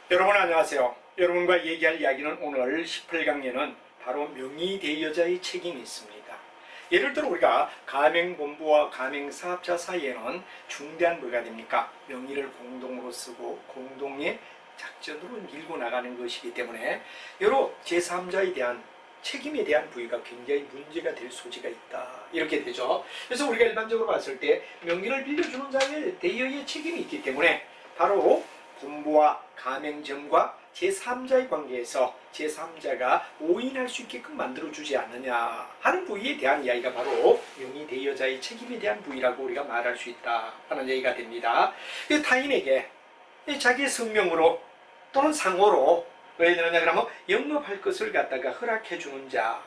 여러분 안녕하세요. 여러분과 얘기할 이야기는 오늘 18강에는 바로 명의 대여자의 책임이 있습니다. 예를 들어 우리가 가맹본부와 가맹사업자 사이에는 중대한 뭐가 됩니까? 명의를 공동으로 쓰고 공동의 작전으로 밀고 나가는 것이기 때문에 여러 제3자에 대한 책임에 대한 부여가 굉장히 문제가 될 소지가 있다. 이렇게 되죠. 그래서 우리가 일반적으로 봤을 때 명의를 빌려주는 자의 대여의 책임이 있기 때문에 바로 본부와 가맹점과 제3자의 관계에서 제3자가 오인할 수 있게끔 만들어주지 않느냐 하는 부위에 대한 이야기가 바로 명의 대여자의 책임에 대한 부위라고 우리가 말할 수 있다 하는 얘기가 됩니다. 타인에게 자기의 성명으로 또는 상호로 왜 되느냐 그러면 영업할 것을 갖다가 허락해 주는 자,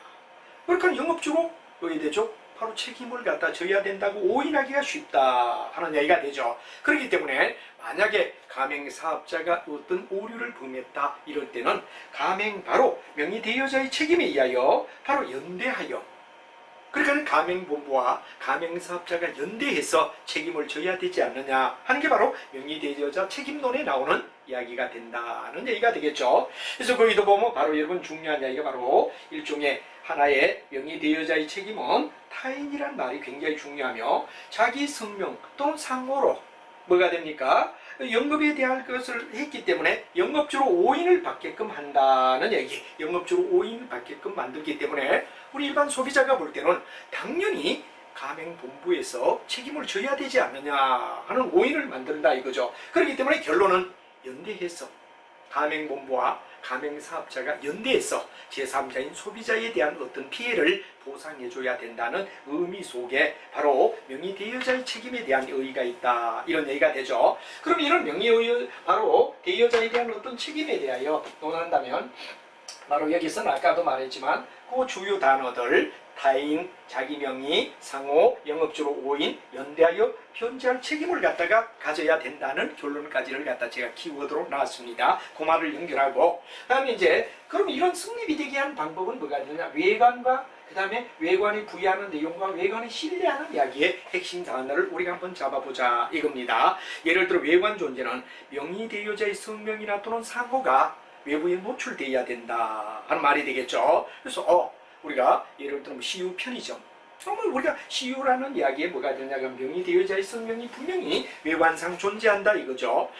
그러니까 영업주로 왜 되죠? 바로 책임을 갖다 져야 된다고 오인하기가 쉽다 하는 얘기가 되죠. 그렇기 때문에 만약에 가맹사업자가 어떤 오류를 범했다 이럴 때는 가맹 바로 명의 대여자의 책임에 의하여 바로 연대하여, 그러니까 가맹본부와 가맹사업자가 연대해서 책임을 져야 되지 않느냐 하는 게 바로 명의대여자 책임론에 나오는 이야기가 된다는 얘기가 되겠죠. 그래서 거기도 보면 바로 여러분 중요한 이야기가 바로 일종의 하나의 명의대여자의 책임은 타인이란 말이 굉장히 중요하며 자기 성명 또는 상호로 뭐가 됩니까? 영업에 대한 것을 했기 때문에 영업주로 오인을 받게끔 한다는 얘기, 영업주로 오인을 받게끔 만들기 때문에 우리 일반 소비자가 볼 때는 당연히 가맹본부에서 책임을 져야 되지 않느냐 하는 오인을 만든다 이거죠. 그렇기 때문에 결론은 연대해서 가맹본부와 가맹사업자가 연대해서 제3자인 소비자에 대한 어떤 피해를 보상해줘야 된다는 의미 속에 바로 명의대여자의 책임에 대한 의의가 있다 이런 얘기가 되죠. 그럼 이런 바로 대여자에 대한 어떤 책임에 대하여 논한다면 바로 여기서는 아까도 말했지만 그 주요 단어들 타인, 자기 명의, 상호, 영업주로 오인, 연대하여 변제할 책임을 갖다가 가져야 된다는 결론까지를 갖다 제가 키워드로 나왔습니다. 그 말을 연결하고 그다음에 이제 그럼 이런 성립이 되게 하는 방법은 뭐가 되느냐? 외관과 그 다음에 외관이 부여하는 내용과 외관이 신뢰하는 이야기의 핵심 단어를 우리가 한번 잡아보자 이겁니다. 예를 들어 외관 존재는 명의대여자의 성명이나 또는 상호가 외부에 노출되어야 된다 하는 말이 되겠죠. 그래서 우리가 예를 들면 CU 편의점, 정말 우리가 CU라는 이야기에 뭐가 되냐면 명의대여자의 성명이 분명히 외관상 존재한다 이거죠.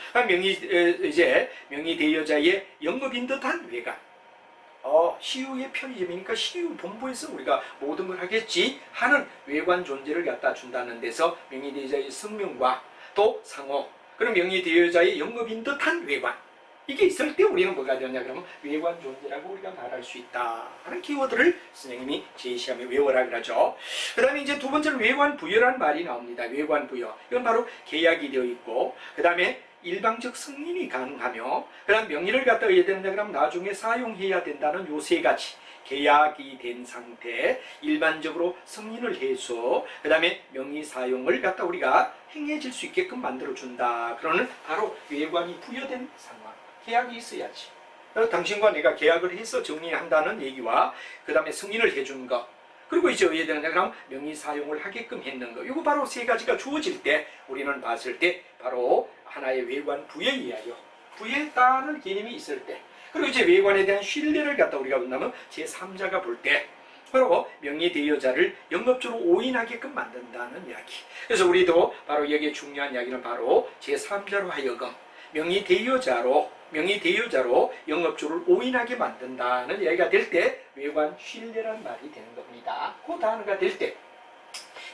명의대여자의 영업인 듯한 외관, CU의 편의점이니까 CU 본부에서 우리가 모든 걸 하겠지 하는 외관 존재를 갖다 준다는 데서 명의대여자의 성명과 또 상호, 그럼 명의대여자의 영업인 듯한 외관, 이게 있을 때 우리는 뭐가 되느냐 그러면 외관 존재라고 우리가 말할 수 있다 하는 키워드를 선생님이 제시하며 외워라 그러죠. 그 다음에 이제 두 번째로 외관 부여라는 말이 나옵니다. 외관 부여, 이건 바로 계약이 되어 있고 그 다음에 일방적 승인이 가능하며 그 다음 명의를 갖다 해야 되느냐 그러면 나중에 사용해야 된다는 요 세 가지, 계약이 된 상태, 일반적으로 승인을 해서 그 다음에 명의 사용을 갖다 우리가 행해질 수 있게끔 만들어준다. 그러는 바로 외관이 부여된 상황, 계약이 있어야지. 당신과 내가 계약을 해서 정리한다는 얘기와 그 다음에 승인을 해준 것, 그리고 이제 어디에 되느냐 그러면 명의 사용을 하게끔 했는 거, 이거 바로 세 가지가 주어질 때 우리는 봤을 때 바로 하나의 외관 부여에 의하여 부여했다는 개념이 있을 때, 그리고 이제 외관에 대한 신뢰를 갖다 우리가 본다면 제3자가 볼 때 바로 명의대여자를 영업주로 오인하게끔 만든다는 이야기. 그래서 우리도 바로 여기에 중요한 이야기는 바로 제3자로 하여금 명의대여자로 영업주를 오인하게 만든다는 이야기가 될 때 외관 신뢰란 말이 되는 겁니다. 그 단어가 될 때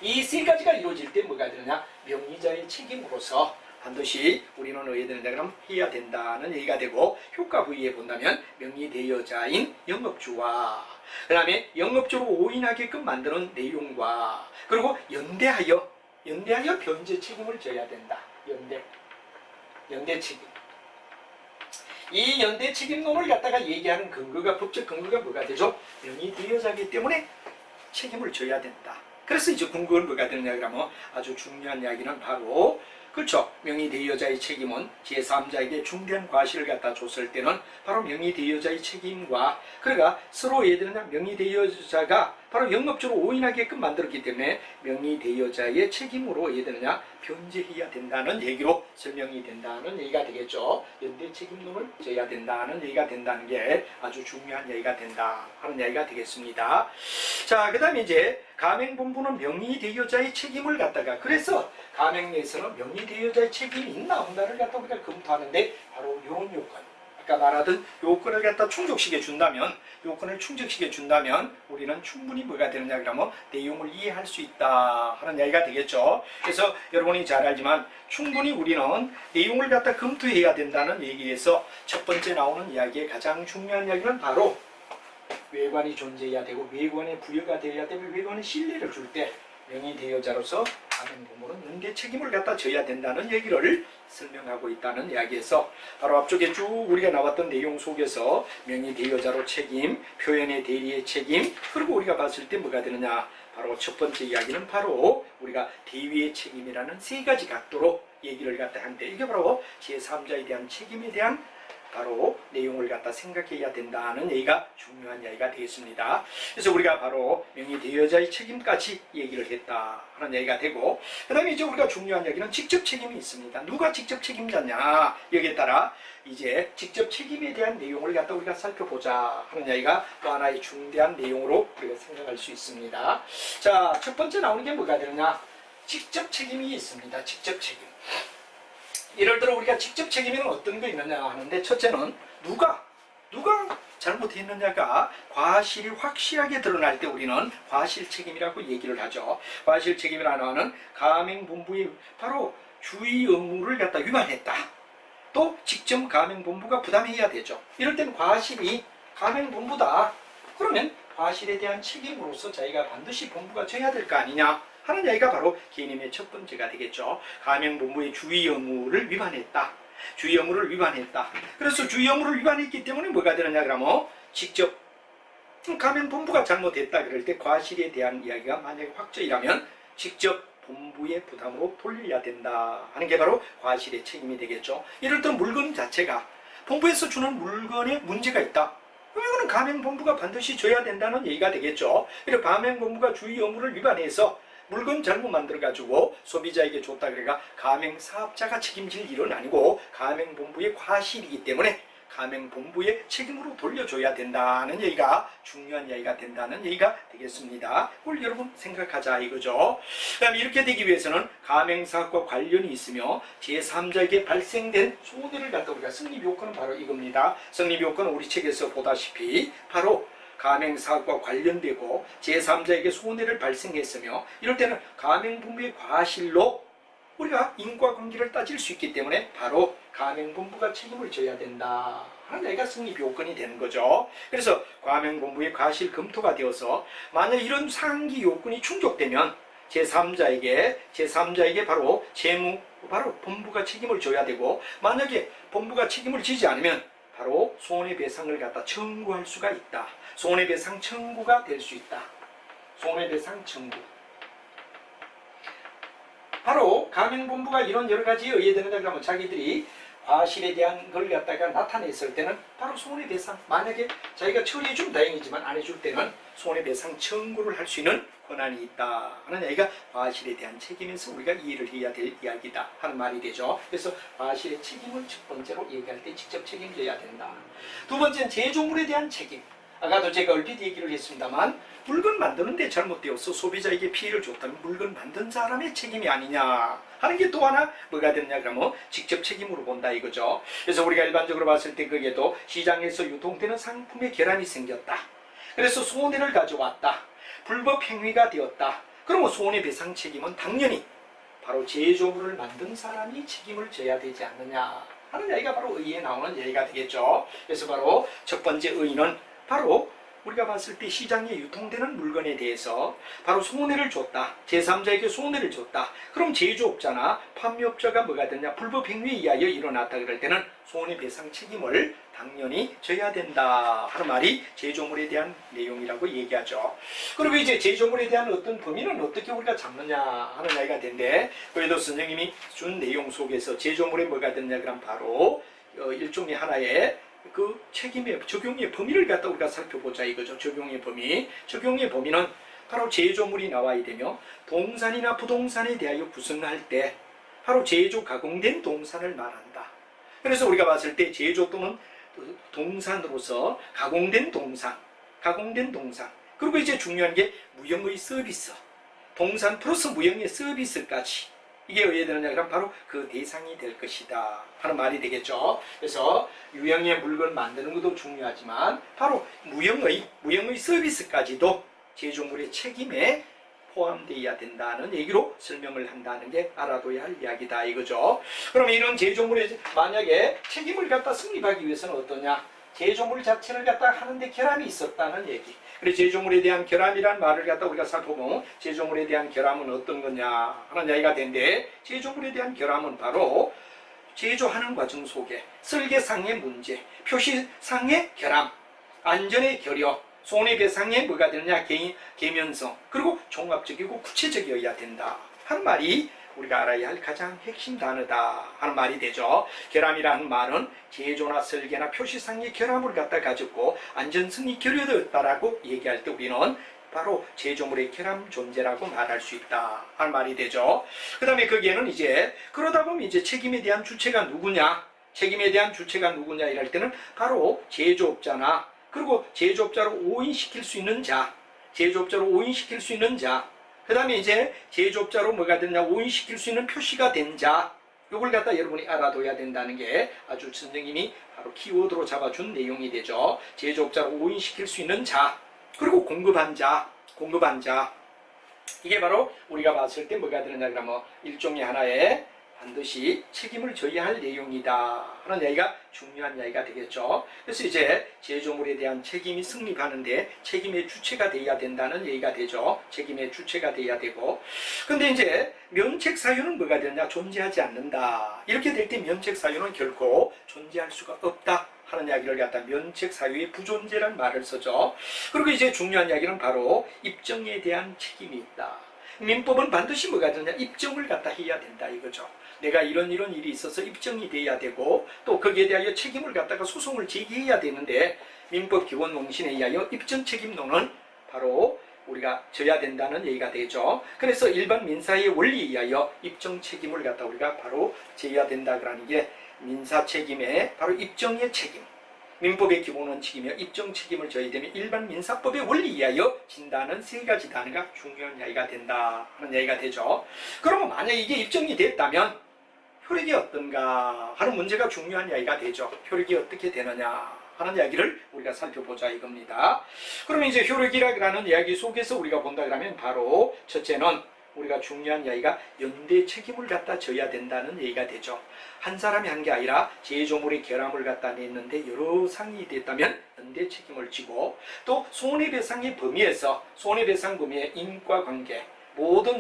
이 세 가지가 이루어질 때 뭐가 되느냐? 명의자의 책임으로서 반드시 우리는 어디에 되느냐 그럼 해야 된다는 얘기가 되고, 효과 부위에 본다면 명의대여자인 영업주와 그 다음에 영업주로 오인하게끔 만드는 내용과 그리고 연대하여 변제 책임을 져야 된다. 연대 책임. 이 연대 책임론을 갖다가 얘기하는 근거가, 법적 근거가 뭐가 되죠? 명의대여자이기 때문에 책임을 져야 된다. 그래서 이제 근거는 뭐가 되느냐 그러면 아주 중요한 이야기는 바로 그렇죠. 명의 대여자의 책임은 제3자에게 중대한 과실을 갖다 줬을 때는 바로 명의 대여자의 책임과, 그러니까 서로 예를 들면 명의 대여자가 바로 영업적으로 오인하게끔 만들었기 때문에 명의 대여자의 책임으로 예를 들면 변제해야 된다는 얘기로 설명이 된다는 얘기가 되겠죠. 연대 책임론을 져야 된다는 얘기가 된다는 게 아주 중요한 얘기가 된다 하는 얘기가 되겠습니다. 자, 그 다음에 이제 가맹본부는 명의 대여자의 책임을 갖다가, 그래서 가맹 내에서는 명의 대여자의 책임이 있나 없나를 갖다 우리가 검토하는데 바로 이런 요건, 아까 말하던 요건을 갖다 충족시켜 준다면, 요건을 충족시켜 준다면 우리는 충분히 뭐가 되느냐 그러면 내용을 이해할 수 있다 하는 이야기가 되겠죠. 그래서 여러분이 잘 알지만 충분히 우리는 내용을 갖다 검토해야 된다는 얘기에서 첫 번째 나오는 이야기의 가장 중요한 이야기는 바로 외관이 존재해야 되고 외관에 부여가 되어야 되고 외관에 신뢰를 줄 때 명의 대여자로서 가맹본부는 연대 책임을 갖다 져야 된다는 얘기를 설명하고 있다는 이야기에서 바로 앞쪽에 쭉 우리가 나왔던 내용 속에서 명의 대여자로 책임, 표현의 대리의 책임, 그리고 우리가 봤을 때 뭐가 되느냐, 바로 첫 번째 이야기는 바로 우리가 대위의 책임이라는 세 가지 각도로 얘기를 갖다 하는데, 이게 바로 제3자에 대한 책임에 대한 바로 내용을 갖다 생각해야 된다는 얘기가 중요한 얘기가 되겠습니다. 그래서 우리가 바로 명의 대여자의 책임까지 얘기를 했다 하는 얘기가 되고, 그 다음에 이제 우리가 중요한 얘기는 직접 책임이 있습니다. 누가 직접 책임자냐, 여기에 따라 이제 직접 책임에 대한 내용을 갖다 우리가 살펴보자 하는 얘기가 또 하나의 중대한 내용으로 우리가 생각할 수 있습니다. 자, 첫 번째 나오는 게 뭐가 되느냐, 직접 책임이 있습니다. 직접 책임. 예를 들어 우리가 직접 책임에는 어떤 거 있느냐 하는데, 첫째는 누가 잘못했느냐가 과실이 확실하게 드러날 때 우리는 과실 책임이라고 얘기를 하죠. 과실 책임이라는 하는 가맹본부의 바로 주의 의무를 갖다 위반했다. 또 직접 가맹본부가 부담해야 되죠. 이럴 때는 과실이 가맹본부다. 그러면 과실에 대한 책임으로서 자기가 반드시 본부가 져야 될 거 아니냐 하는 얘기가 바로 개념의 첫 번째가 되겠죠. 가맹본부의 주의 의무를 위반했다. 주의 의무를 위반했다. 그래서 주의 의무를 위반했기 때문에 뭐가 되느냐 그러면 직접 가맹본부가 잘못했다 그럴 때 과실에 대한 이야기가 만약에 확정이라면 직접 본부의 부담으로 돌려야 된다 하는 게 바로 과실의 책임이 되겠죠. 예를 들어 물건 자체가 본부에서 주는 물건에 문제가 있다. 그럼 이거는 가맹본부가 반드시 줘야 된다는 얘기가 되겠죠. 그래서 가맹본부가 주의 의무를 위반해서 물건 잘못 만들어가지고 소비자에게 줬다 그래가 가맹사업자가 책임질 일은 아니고 가맹본부의 과실이기 때문에 가맹본부의 책임으로 돌려줘야 된다는 얘기가 중요한 얘기가 된다는 얘기가 되겠습니다. 그걸 여러분 생각하자 이거죠. 그 다음에 이렇게 되기 위해서는 가맹사업과 관련이 있으며 제3자에게 발생된 손해를 갖다 우리가 성립요건은 바로 이겁니다. 성립요건은 우리 책에서 보다시피 바로 가맹사업과 관련되고 제3자에게 손해를 발생했으며, 이럴 때는 가맹본부의 과실로 우리가 인과관계를 따질 수 있기 때문에 바로 가맹본부가 책임을 져야 된다 하는 얘기가 성립요건이 되는 거죠. 그래서 가맹본부의 과실 검토가 되어서 만약 이런 상기 요건이 충족되면 제3자에게 바로 재무, 바로 본부가 책임을 져야 되고, 만약에 본부가 책임을 지지 않으면 바로 손해배상을 갖다 청구할 수가 있다. 손해배상 청구가 될 수 있다. 손해배상 청구. 바로 가맹본부가 이런 여러 가지에 의해 되는다 그러면 자기들이 과실에 대한 걸 갖다가 나타냈을 때는 바로 손해배상, 만약에 자기가 처리해주면 다행이지만 안 해줄 때는 손해배상 청구를 할 수 있는 권한이 있다 하는 얘기가 과실에 대한 책임에서 우리가 이해를 해야 될 이야기다 하는 말이 되죠. 그래서 과실의 책임을 첫 번째로 얘기할 때 직접 책임져야 된다. 두 번째는 제조물에 대한 책임. 아까도 제가 얼핏 얘기를 했습니다만 물건 만드는데 잘못되어서 소비자에게 피해를 줬다면 물건 만든 사람의 책임이 아니냐 하는 게 또 하나 뭐가 되느냐 그러면 직접 책임으로 본다 이거죠. 그래서 우리가 일반적으로 봤을 때 그게도 시장에서 유통되는 상품에 결함이 생겼다. 그래서 손해를 가져왔다. 불법 행위가 되었다. 그러면 손해배상 책임은 당연히 바로 제조물을 만든 사람이 책임을 져야 되지 않느냐 하는 얘기가 바로 의의에 나오는 얘기가 되겠죠. 그래서 바로 첫 번째 의의는 바로 우리가 봤을 때 시장에 유통되는 물건에 대해서 바로 손해를 줬다. 제3자에게 손해를 줬다. 그럼 제조업자나 판매업자가 뭐가 되냐? 불법 행위에 의하여 일어났다 그럴 때는 손해배상 책임을 당연히 져야 된다 하는 말이 제조물에 대한 내용이라고 얘기하죠. 그리고 이제 제조물에 대한 어떤 범위는 어떻게 우리가 잡느냐 하는 이야기가 되는데, 그래도 선생님이 준 내용 속에서 제조물에 뭐가 되냐 그럼 바로 일종의 하나의 그 책임의 적용의 범위를 갖다 우리가 살펴보자 이거죠. 적용의 범위. 적용의 범위는 바로 제조물이 나와야 되며 동산이나 부동산에 대하여 구성할 때 바로 제조 가공된 동산을 말한다. 그래서 우리가 봤을 때 제조 또는 동산으로서 가공된 동산, 그리고 이제 중요한 게 무형의 서비스, 동산 플러스 무형의 서비스까지 이게 왜 되느냐 그럼 바로 그 대상이 될 것이다 하는 말이 되겠죠. 그래서 유형의 물건 만드는 것도 중요하지만 바로 무형의 서비스까지도 제조물의 책임에 포함되어야 된다는 얘기로 설명을 한다는 게 알아둬야 할 이야기다 이거죠. 그럼 이런 제조물에 만약에 책임을 갖다 성립하기 위해서는 어떠냐? 제조물 자체를 갖다 하는데 결함이 있었다는 얘기. 그래서 제조물에 대한 결함이란 말을 갖다 우리가 살펴보면 제조물에 대한 결함은 어떤 거냐 하는 이야기가 되는데, 제조물에 대한 결함은 바로 제조하는 과정 속에 설계상의 문제, 표시상의 결함, 안전의 결여, 손해배상에 뭐가 되느냐? 계면성, 그리고 종합적이고 구체적이어야 된다 하는 말이 우리가 알아야 할 가장 핵심 단어다 하는 말이 되죠. 결함이라는 말은 제조나 설계나 표시상의 결함을 갖다 가졌고 안전성이 결여되었다라고 얘기할 때 우리는 바로 제조물의 결함 존재라고 말할 수 있다 하는 말이 되죠. 그 다음에 거기에는 이제 그러다 보면 이제 책임에 대한 주체가 누구냐? 책임에 대한 주체가 누구냐 이럴 때는 바로 제조업자나 그리고 제조업자로 오인시킬 수 있는 자, 그 다음에 이제 제조업자로 뭐가 되냐? 오인시킬 수 있는 표시가 된 자, 요걸 갖다 여러분이 알아둬야 된다는 게 아주 선생님이 바로 키워드로 잡아준 내용이 되죠. 제조업자로 오인시킬 수 있는 자, 그리고 공급한 자. 이게 바로 우리가 봤을 때 뭐가 되느냐 그러면 일종의 하나의 반드시 책임을 져야 할 내용이다 하는 이야기가 중요한 이야기가 되겠죠. 그래서 이제 제조물에 대한 책임이 성립하는데 책임의 주체가 돼야 된다는 얘기가 되죠. 책임의 주체가 돼야 되고, 근데 이제 면책 사유는 뭐가 되느냐? 존재하지 않는다. 이렇게 될 때 면책 사유는 결코 존재할 수가 없다 하는 이야기를 갖다 면책 사유의 부존재란 말을 쓰죠. 그리고 이제 중요한 이야기는 바로 입증에 대한 책임이 있다. 민법은 반드시 뭐가 되느냐? 입증을 갖다 해야 된다 이거죠. 내가 이런 일이 있어서 입증이 돼야 되고 또 거기에 대하여 책임을 갖다가 소송을 제기해야 되는데, 민법 기본 농신에 의하여 입증 책임론은 바로 우리가 져야 된다는 얘기가 되죠. 그래서 일반 민사의 원리에 의하여 입증 책임을 갖다 우리가 바로 져야 된다 그러는 게 민사 책임의 바로 입증의 책임, 민법의 기본 원칙이며 입증 책임을 져야 되면 일반 민사법의 원리에 의하여 진다는 세 가지 단어가 중요한 이야기가 된다 하는 이야기가 되죠. 그러면 만약 이게 입증이 됐다면 효력이 어떤가 하는 문제가 중요한 이야기가 되죠. 효력이 어떻게 되느냐 하는 이야기를 우리가 살펴보자 이겁니다. 그러면 이제 효력이라는 이야기 속에서 우리가 본다 그러면 바로 첫째는 우리가 중요한 이야기가 연대 책임을 갖다 져야 된다는 얘기가 되죠. 한 사람이 한 게 아니라 제조물의 결함을 갖다 냈는데 여러 상이 됐다면 연대 책임을 지고, 또 손해배상의 범위에서 손해배상 범위의 인과관계, 모든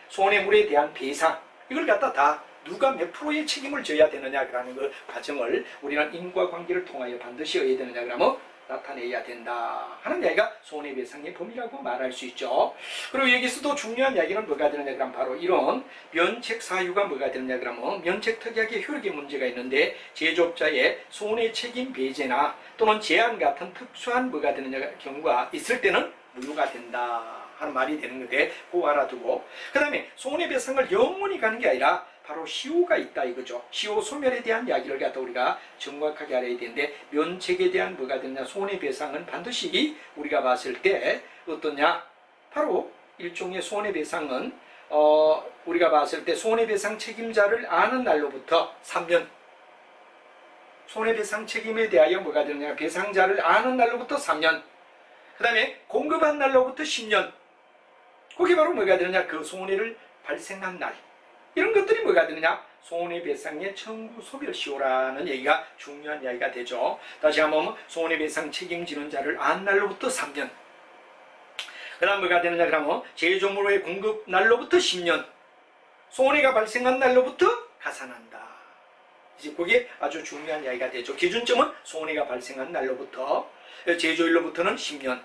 손해물에 대한 배상, 이걸 갖다 다 누가 몇 프로의 책임을 져야 되느냐라는 그 과정을 우리는 인과관계를 통하여 반드시 해야 되느냐 그러면 나타내야 된다 하는 이야기가 손해배상의 범위라고 말할 수 있죠. 그리고 여기서도 중요한 이야기는 뭐가 되느냐 그러면 바로 이런 면책 사유가 뭐가 되느냐 그러면 면책 특약의 효력의 문제가 있는데 제조업자의 손해 책임 배제나 또는 제한 같은 특수한 뭐가 되느냐 경우가 있을 때는 무효가 된다 하는 말이 되는 건데 그거 알아두고, 그 다음에 손해배상을 영원히 가는 게 아니라 바로 시효가 있다 이거죠. 시효 소멸에 대한 이야기를 갖다 우리가 정확하게 알아야 되는데, 면책에 대한 뭐가 되느냐? 손해배상은 반드시 우리가 봤을 때 어떠냐? 바로 일종의 손해배상은 우리가 봤을 때 손해배상 책임자를 아는 날로부터 3년, 손해배상 책임에 대하여 뭐가 되느냐? 배상자를 아는 날로부터 3년, 그 다음에 공급한 날로부터 10년, 그게 바로 뭐가 되느냐? 그 손해를 발생한 날, 이런 것들이 뭐가 되느냐? 손해배상의 청구 소멸시효라는 얘기가 중요한 이야기가 되죠. 다시 한번 손해배상 책임지는 자를 안 날로부터 3년. 그 다음 뭐가 되느냐 그러면 제조물의 공급 날로부터 10년. 손해가 발생한 날로부터 가산한다. 이제 그게 아주 중요한 이야기가 되죠. 기준점은 손해가 발생한 날로부터, 제조일로부터는 10년,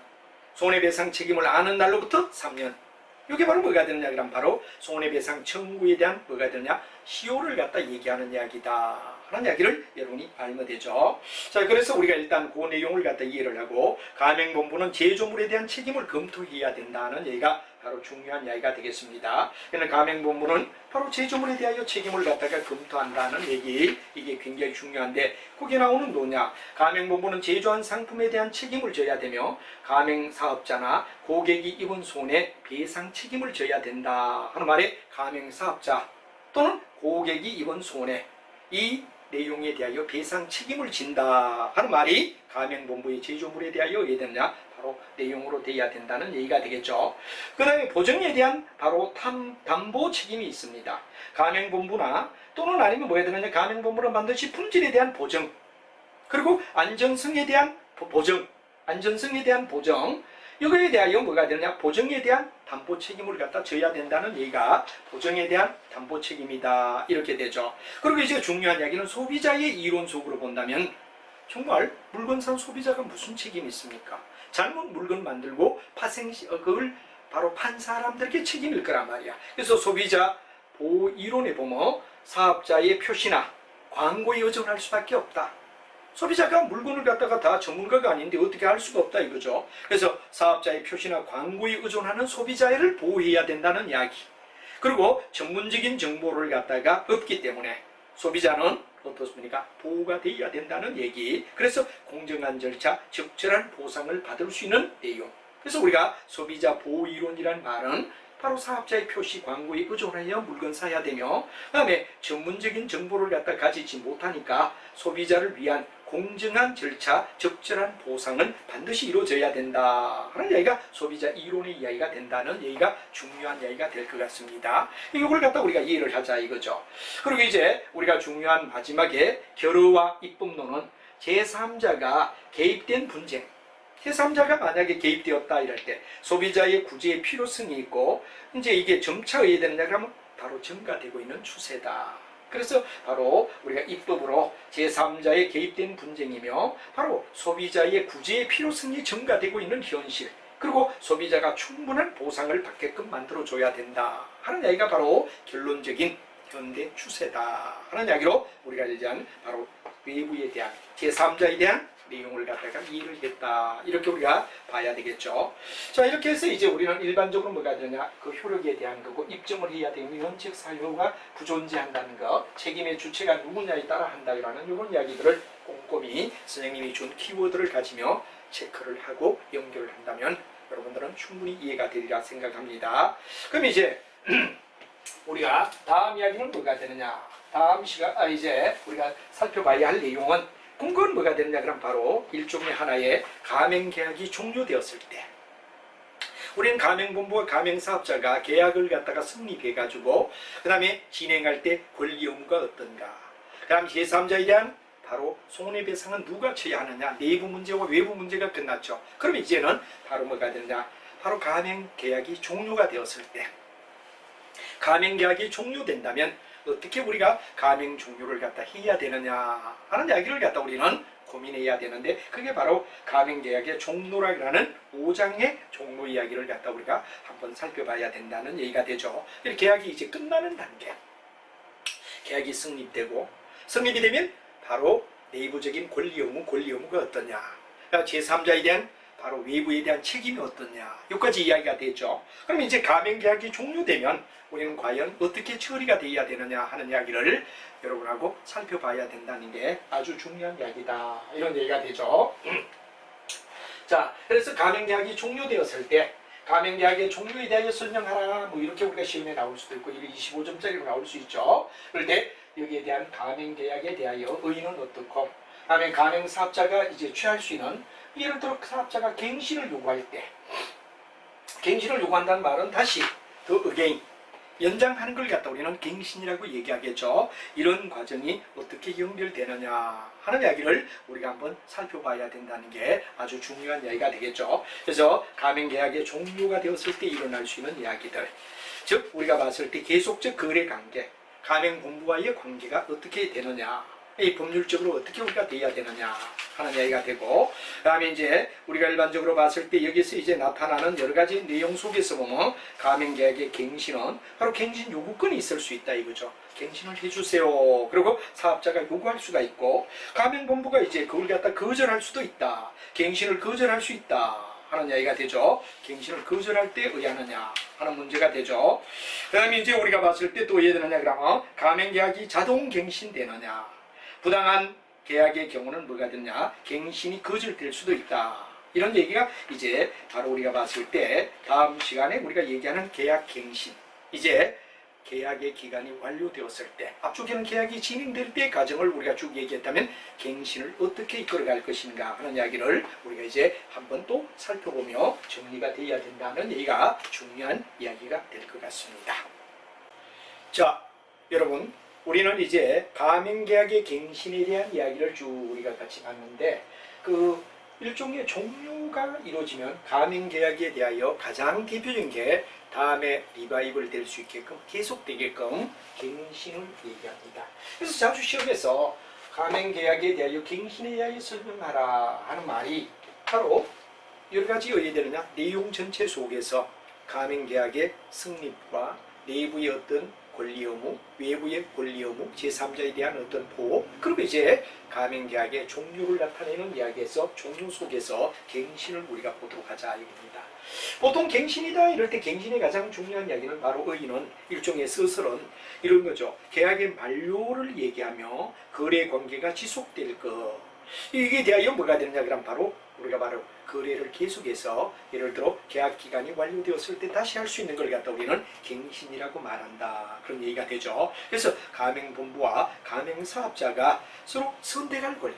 손해배상 책임을 아는 날로부터 3년. 이게 바로 뭐가 되느냐 그러면 바로 손해배상 청구에 대한 뭐가 되느냐 시효를 갖다 얘기하는 이야기다 하는 이야기를 여러분이 알면 되죠. 자, 그래서 우리가 일단 그 내용을 갖다 이해를 하고 가맹본부는 제조물에 대한 책임을 검토해야 된다는 얘기가 바로 중요한 이야기가 되겠습니다. 그러니까 가맹본부는 바로 제조물에 대하여 책임을 갖다가 검토한다는 얘기, 이게 굉장히 중요한데 거기에 나오는 뭐냐, 가맹본부는 제조한 상품에 대한 책임을 져야 되며 가맹사업자나 고객이 입은 손해 배상 책임을 져야 된다 하는 말에 가맹사업자 또는 고객이 입은 손해 이 내용에 대하여 배상 책임을 진다 하는 말이 가맹본부의 제조물에 대하여 어떻게 되느냐 바로 내용으로 돼야 된다는 얘기가 되겠죠. 그 다음에 보증에 대한 바로 담보 책임이 있습니다. 가맹본부나 또는 아니면 뭐가 되느냐 가맹본부는 반드시 품질에 대한 보증 그리고 안전성에 대한 보증 이거에 대하여 뭐가 되느냐 보증에 대한 담보 책임을 갖다 져야 된다는 얘기가 보증에 대한 담보 책임이다 이렇게 되죠. 그리고 이제 중요한 이야기는 소비자의 이론 속으로 본다면 정말 물건 산 소비자가 무슨 책임이 있습니까? 잘못 물건 만들고 그걸 바로 판 사람들에게 책임일 거란 말이야. 그래서 소비자 보호 이론에 보면 사업자의 표시나 광고에 의존할 수밖에 없다. 소비자가 물건을 갖다가 다 전문가가 아닌데 어떻게 할 수가 없다 이거죠. 그래서 사업자의 표시나 광고에 의존하는 소비자를 보호해야 된다는 이야기. 그리고 전문적인 정보를 갖다가 없기 때문에 소비자는 어떻습니까? 보호가 되어야 된다는 얘기. 그래서 공정한 절차, 적절한 보상을 받을 수 있는 내용. 그래서 우리가 소비자 보호 이론이라는 말은 바로 사업자의 표시 광고에 의존하여 물건 사야 되며 그 다음에 전문적인 정보를 갖다 가지지 못하니까 소비자를 위한 공정한 절차, 적절한 보상은 반드시 이루어져야 된다 하는 이야기가 소비자 이론의 이야기가 된다는 얘기가 중요한 이야기가 될 것 같습니다. 이걸 갖다 우리가 이해를 하자 이거죠. 그리고 이제 우리가 중요한 마지막에 결의와 입법론은 제3자가 개입된 분쟁 제3자가 만약에 개입되었다 이럴 때 소비자의 구제의 필요성이 있고 이제 이게 점차 의해되느냐 그러면 바로 증가되고 있는 추세다. 그래서 바로 우리가 입법으로 제3자의 개입된 분쟁이며 바로 소비자의 구제의 필요성이 증가되고 있는 현실 그리고 소비자가 충분한 보상을 받게끔 만들어줘야 된다 하는 이야기가 바로 결론적인 현대 추세다 하는 이야기로 우리가 이제한 바로 외부에 대한 제3자에 대한 내용을 갖다가 이해를 했다 이렇게 우리가 봐야 되겠죠. 자 이렇게 해서 이제 우리는 일반적으로 뭐가 되느냐 그 효력에 대한 거고 입증을 해야 되는 원칙 사유가 부존재한다는 거 책임의 주체가 누구냐에 따라 한다라는 이런 이야기들을 꼼꼼히 선생님이 준 키워드를 가지며 체크를 하고 연결을 한다면 여러분들은 충분히 이해가 되리라 생각합니다. 그럼 이제 우리가 다음 이야기는 뭐가 되느냐 다음 시간 이제 우리가 살펴봐야 할 내용은 그건 뭐가 되느냐 그럼 바로 일종의 하나의 가맹계약이 종료되었을 때 우리는 가맹본부와 가맹사업자가 계약을 갖다가 성립해가지고 그 다음에 진행할 때 권리 의무가 어떤가 그 다음 제3자에 대한 바로 손해배상은 누가 쳐야 하느냐 내부 문제와 외부 문제가 끝났죠. 그러면 이제는 바로 뭐가 되느냐 바로 가맹계약이 종료가 되었을 때 가맹계약이 종료된다면 어떻게 우리가 가맹 종료를 갖다 해야 되느냐 하는 이야기를 갖다 우리는 고민해야 되는데 그게 바로 가맹계약의 종료라고 하는 5장의 종료 이야기를 갖다 우리가 한번 살펴봐야 된다는 얘기가 되죠. 계약이 이제 끝나는 단계 계약이 성립되고 성립이 되면 바로 내부적인 권리 의무가 어떠냐 그러니까 제3자에 대한 바로 외부에 대한 책임이 어떠냐 여기까지 이야기가 되죠. 그럼 이제 가맹계약이 종료되면 우리는 과연 어떻게 처리가 되어야 되느냐 하는 이야기를 여러분하고 살펴봐야 된다는 게 아주 중요한 이야기다 이런 얘기가 되죠. 자 그래서 가맹계약이 종료되었을 때 가맹계약의 종료에 대하여 설명하라 뭐 이렇게 우리가 시험에 나올 수도 있고 25점짜리로 나올 수 있죠. 그럴 때 여기에 대한 가맹계약에 대하여 의의는 어떻고 다음에 가맹사업자가 이제 취할 수 있는 예를 들어 사업자가 갱신을 요구할 때 갱신을 요구한다는 말은 다시 더 again 연장하는 걸 갖다 우리는 갱신이라고 얘기하겠죠. 이런 과정이 어떻게 연결되느냐 하는 이야기를 우리가 한번 살펴봐야 된다는 게 아주 중요한 이야기가 되겠죠. 그래서 가맹계약의 종료가 되었을 때 일어날 수 있는 이야기들, 즉 우리가 봤을 때 계속적 거래관계, 가맹본부와의 관계가 어떻게 되느냐, 이 법률적으로 어떻게 우리가 돼야 되느냐 하는 이야기가 되고, 그 다음에 이제 우리가 일반적으로 봤을 때 여기서 이제 나타나는 여러 가지 내용 속에서 보면 가맹계약의 갱신은 바로 갱신 요구권이 있을 수 있다 이거죠. 갱신을 해주세요. 그리고 사업자가 요구할 수가 있고, 가맹본부가 이제 그걸 갖다 거절할 수도 있다. 갱신을 거절할 수 있다 하는 이야기가 되죠. 갱신을 거절할 때 의하느냐 하는 문제가 되죠. 그 다음에 이제 우리가 봤을 때 또 왜 되느냐 그러면 가맹계약이 자동 갱신되느냐, 부당한 계약의 경우는 뭐가 되냐, 갱신이 거절될 수도 있다. 이런 얘기가 이제 바로 우리가 봤을 때 다음 시간에 우리가 얘기하는 계약 갱신, 이제 계약의 기간이 완료되었을 때, 앞쪽에는 계약이 진행될 때의 과정을 우리가 쭉 얘기했다면 갱신을 어떻게 이끌어갈 것인가 하는 이야기를 우리가 이제 한번 또 살펴보며 정리가 되어야 된다는 얘기가 중요한 이야기가 될 것 같습니다. 자, 여러분, 우리는 이제 가맹계약의 갱신에 대한 이야기를 쭉 우리가 같이 봤는데, 그 일종의 종료가 이루어지면 가맹계약에 대하여 가장 대표적인 게 다음에 리바이벌 될 수 있게끔 계속되게끔 갱신을 얘기합니다. 그래서 자주 시험에서 가맹계약에 대하여 갱신에 대하여 설명하라 하는 말이 바로 여러 가지 의미되느냐, 내용 전체 속에서 가맹계약의 성립과 내부의 어떤 권리 의무, 외부의 권리 의무, 제3자에 대한 어떤 보호, 그리고 이제 가맹계약의 종료를 나타내는 이야기에서 종료 속에서 갱신을 우리가 보도록 하자 이겁니다. 보통 갱신이다 이럴 때 갱신의 가장 중요한 이야기는 바로 의의는 일종의 서술은 이런 거죠. 계약의 만료를 얘기하며 거래 관계가 지속될 것, 이게 대하여 뭐가 되느냐 그럼 바로 우리가 바로 거래를 계속해서 예를 들어 계약 기간이 완료되었을 때 다시 할 수 있는 걸 갖다 우리는 갱신이라고 말한다, 그런 얘기가 되죠. 그래서 가맹본부와 가맹사업자가 서로 선택할 권리,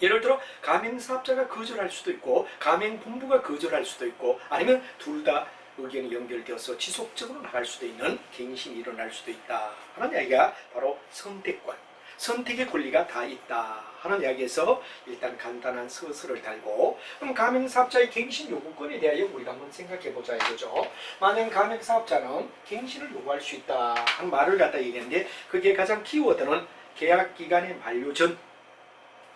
예를 들어 가맹사업자가 거절할 수도 있고 가맹본부가 거절할 수도 있고, 아니면 둘 다 의견이 연결되어서 지속적으로 나갈 수도 있는 갱신이 일어날 수도 있다 하는 이야기가 바로 선택권, 선택의 권리가 다 있다 하는 이야기에서 일단 간단한 서술을 달고, 그럼 가맹사업자의 갱신 요구권에 대하여 우리가 한번 생각해보자 이거죠. 만약 가맹사업자는 갱신을 요구할 수 있다 하는 말을 갖다 얘기했는데, 그게 가장 키워드는 계약기간의 만료 전,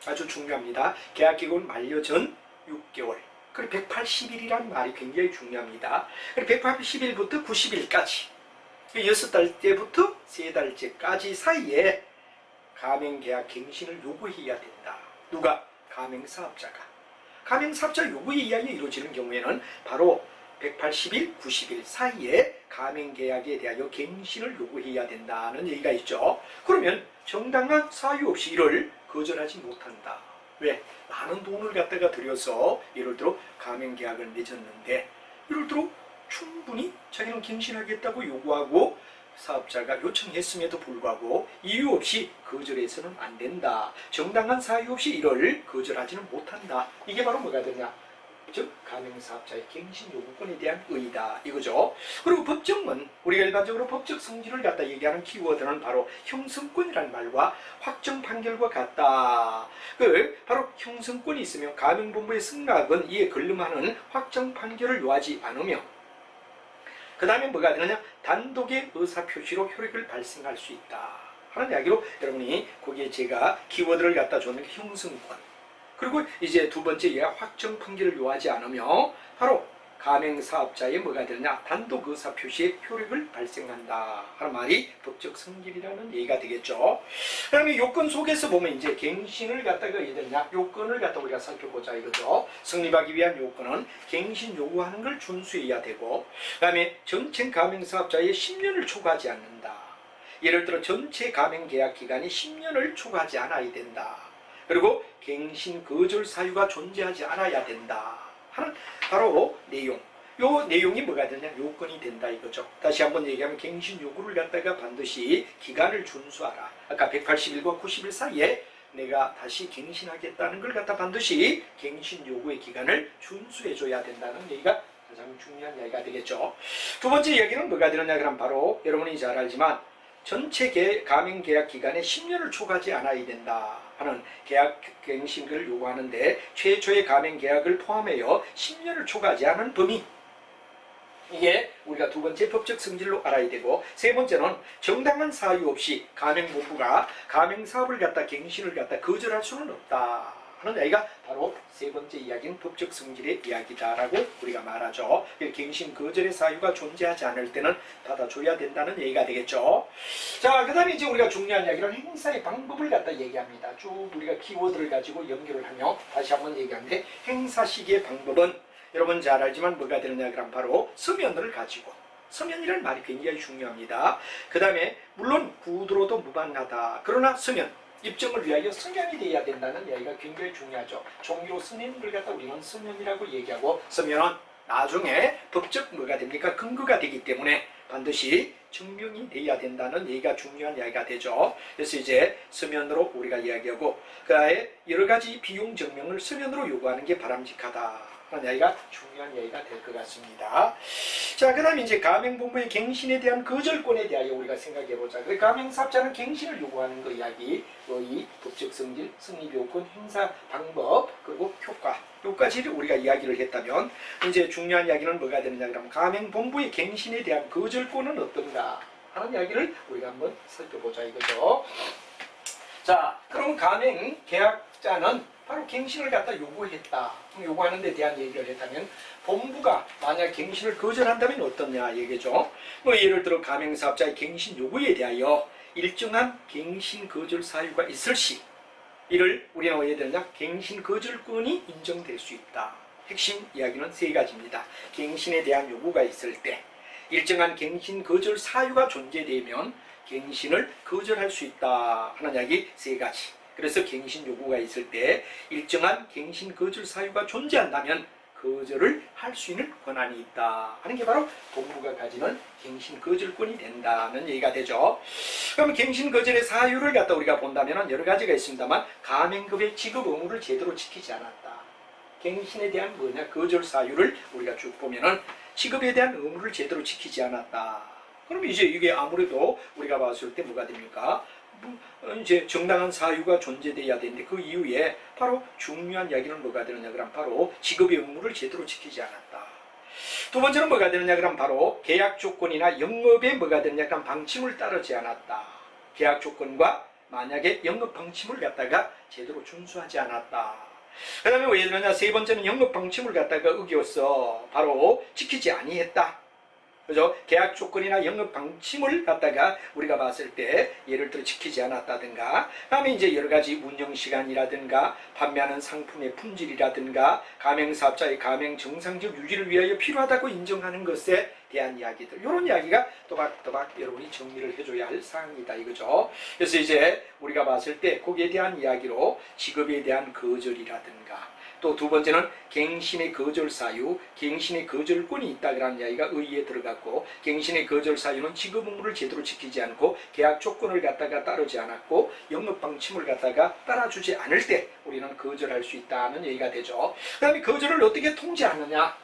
아주 중요합니다. 계약기간 만료 전 6개월, 그리고 180일이라는 말이 굉장히 중요합니다. 그리고 180일부터 90일까지, 6달째부터 3달째까지 사이에 가맹계약 갱신을 요구해야 된다. 누가? 가맹사업자가. 가맹사업자 요구에 의하여 이루어지는 경우에는 바로 180일, 90일 사이에 가맹계약에 대하여 갱신을 요구해야 된다는 얘기가 있죠. 그러면 정당한 사유 없이 이를 거절하지 못한다. 왜? 많은 돈을 갖다가 들여서 예를 들어 가맹계약을 맺었는데 예를 들어 충분히 자기는 갱신하겠다고 요구하고 사업자가 요청했음에도 불구하고 이유 없이 거절해서는 안 된다. 정당한 사유 없이 이를 거절하지는 못한다. 이게 바로 뭐가 되냐? 즉 가맹사업자의 갱신 요구권에 대한 의의다 이거죠. 그리고 법정은 우리가 일반적으로 법적 성질을 갖다 얘기하는 키워드는 바로 형성권이라는 말과 확정 판결과 같다. 바로 형성권이 있으며 가맹본부의 승낙은 이에 근름하는 확정 판결을 요하지 않으며, 그 다음에 뭐가 되느냐? 단독의 의사표시로 효력을 발생할 수 있다 하는 이야기로 여러분이 거기에 제가 키워드를 갖다 줬는 게 형성권, 그리고 이제 두 번째 얘가 확정 판결을 요하지 않으며 바로 가맹사업자의 뭐가 되느냐? 단독 의사표시에 효력을 발생한다 하는 말이 법적 성질이라는 얘기가 되겠죠. 그 다음에 요건 속에서 보면 이제 갱신을 갖다가 어디 되느냐? 요건을 갖다 우리가 살펴보자 이거죠. 성립하기 위한 요건은 갱신 요구하는 걸 준수해야 되고, 그 다음에 전체 가맹사업자의 10년을 초과하지 않는다. 예를 들어 전체 가맹계약 기간이 10년을 초과하지 않아야 된다. 그리고 갱신 거절 사유가 존재하지 않아야 된다 하는 바로 내용. 요 내용이 뭐가 되냐? 요건이 된다 이거죠. 다시 한번 얘기하면 갱신 요구를 갖다가 반드시 기간을 준수하라. 아까 180일과 90일 사이에 내가 다시 갱신하겠다는 걸 갖다 반드시 갱신 요구의 기간을 준수해줘야 된다는 얘기가 가장 중요한 이야기가 되겠죠. 두 번째 이야기는 뭐가 되느냐 그러면 바로 여러분이 잘 알지만 전체 가맹 계약 기간에 10년을 초과하지 않아야 된다 하는 계약 갱신을 요구하는데 최초의 가맹 계약을 포함하여 10년을 초과하지 않은 범위, 이게 우리가 두 번째 법적 성질로 알아야 되고, 세 번째는 정당한 사유 없이 가맹본부가 가맹사업을 갖다 갱신을 갖다 거절할 수는 없다 하는 이야기가 바로 세 번째 이야기는 법적 성질의 이야기다라고 우리가 말하죠. 갱신 거절의 사유가 존재하지 않을 때는 받아줘야 된다는 얘기가 되겠죠. 자, 그 다음에 이제 우리가 중요한 이야기는 행사의 방법을 갖다 얘기합니다. 쭉 우리가 키워드를 가지고 연결을 하며 다시 한번 얘기하는데, 행사 시기의 방법은 여러분 잘 알지만 뭐가 되느냐 그러면 바로 서면을 가지고, 서면이라는 말이 굉장히 중요합니다. 그 다음에 물론 구두로도 무방하다. 그러나 서면, 입증을 위하여 서면이 되어야 된다는 이야기가 굉장히 중요하죠. 종이로 쓰는 걸 갖다 우리는 서면이라고 얘기하고, 서면은 나중에 법적 뭐가 됩니까? 근거가 되기 때문에 반드시 증명이 되어야 된다는 얘기가 중요한 이야기가 되죠. 그래서 이제 서면으로 우리가 이야기하고, 그 아예 여러 가지 비용 증명을 서면으로 요구하는 게 바람직하다 하는 이야기가 중요한 이야기가 될 것 같습니다. 자, 그 다음에 이제 가맹본부의 갱신에 대한 거절권에 대하여 우리가 생각해보자. 그 가맹사업자는 갱신을 요구하는 그 이야기, 이 법적 성질, 성립요건, 행사 방법, 그리고 효과, 요까지를 우리가 이야기를 했다면, 이제 중요한 이야기는 뭐가 되느냐 그러면 가맹본부의 갱신에 대한 거절권은 어떤가 하는 이야기를 우리가 한번 살펴보자 이거죠. 자, 그럼 가맹 계약자는 바로 갱신을 갖다 요구했다. 요구하는 데 대한 얘기를 했다면, 본부가 만약 갱신을 거절한다면 어떻냐 얘기죠. 예를 들어 가맹사업자의 갱신 요구에 대하여 일정한 갱신 거절 사유가 있을 시, 이를 우리는 어떻게 되느냐, 갱신 거절권이 인정될 수 있다. 핵심 이야기는 세 가지입니다. 갱신에 대한 요구가 있을 때, 일정한 갱신 거절 사유가 존재되면 갱신을 거절할 수 있다 하는 이야기 세 가지. 그래서 갱신 요구가 있을 때 일정한 갱신 거절 사유가 존재한다면 거절을 할 수 있는 권한이 있다 하는 게 바로 본부가 가지는 갱신 거절권이 된다는 얘기가 되죠. 그럼 갱신 거절의 사유를 갖다 우리가 본다면 여러 가지가 있습니다만, 가맹급의 지급 의무를 제대로 지키지 않았다. 갱신에 대한 거절 사유를 우리가 쭉 보면은 지급에 대한 의무를 제대로 지키지 않았다. 그럼 이제 이게 아무래도 우리가 봤을 때 뭐가 됩니까? 이제 정당한 사유가 존재돼야 되는데, 그 이후에 바로 중요한 이야기는 뭐가 되느냐 그러면 바로 지급의 의무를 제대로 지키지 않았다. 두 번째는 뭐가 되느냐 그러면 바로 계약 조건이나 영업에 뭐가 되느냐 그러면 방침을 따르지 않았다. 계약 조건과 만약에 영업 방침을 갖다가 제대로 준수하지 않았다. 그 다음에 왜 그러냐, 세 번째는 영업 방침을 갖다가 어겨서 바로 지키지 아니했다. 그죠? 계약 조건이나 영업 방침을 갖다가 우리가 봤을 때 예를 들어 지키지 않았다든가, 다음에 이제 여러 가지 운영 시간이라든가 판매하는 상품의 품질이라든가 가맹사업자의 가맹 정상적 유지를 위하여 필요하다고 인정하는 것에 대한 이야기들, 이런 이야기가 또박또박 여러분이 정리를 해줘야 할 사항이다 이거죠. 그래서 이제 우리가 봤을 때 거기에 대한 이야기로 직업에 대한 거절이라든가, 또 두 번째는 갱신의 거절 사유, 갱신의 거절권이 있다라는 이야기가 의의에 들어갔고, 갱신의 거절 사유는 지급 의무를 제대로 지키지 않고 계약 조건을 갖다가 따르지 않았고 영업 방침을 갖다가 따라주지 않을 때 우리는 거절할 수 있다는 얘기가 되죠. 그 다음에 거절을 어떻게 통지하느냐,